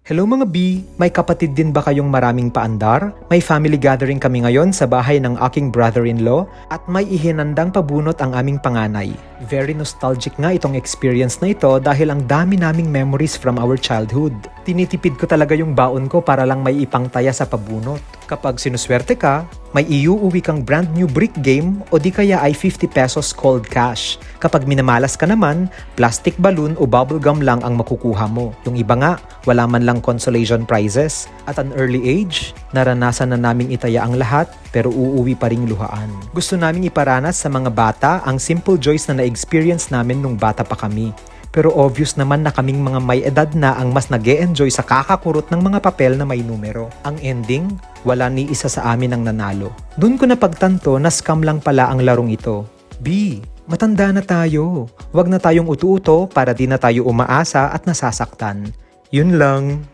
Hello mga B! May kapatid din ba kayong maraming paandar? May family gathering kami ngayon sa bahay ng aking brother-in-law at may ihinandang pabunot ang aming panganay. Very nostalgic nga itong experience na ito dahil ang dami naming memories from our childhood. Tinitipid ko talaga yung baon ko para lang may ipangtaya sa pabunot. Kapag sinuswerte ka, may iuuwi kang brand new brick game o di kaya ay 50 pesos cold cash. Kapag minamalas ka naman, plastic balloon o bubble gum lang ang makukuha mo. Yung iba nga, wala man lang consolation prizes. At an early age, naranasan na naming itaya ang lahat pero uuwi pa ring luhaan. Gusto naming iparanas sa mga bata ang simple joys na na-experience namin nung bata pa kami. Pero obvious naman na kaming mga may edad na ang mas nag-e-enjoy sa kakakurot ng mga papel na may numero. Ang ending, wala ni isa sa amin ang nanalo. Doon ko napagtanto na scam lang pala ang larong ito. B, matanda na tayo. Huwag na tayong utu-uto para di na tayo umaasa at nasasaktan. Yun lang.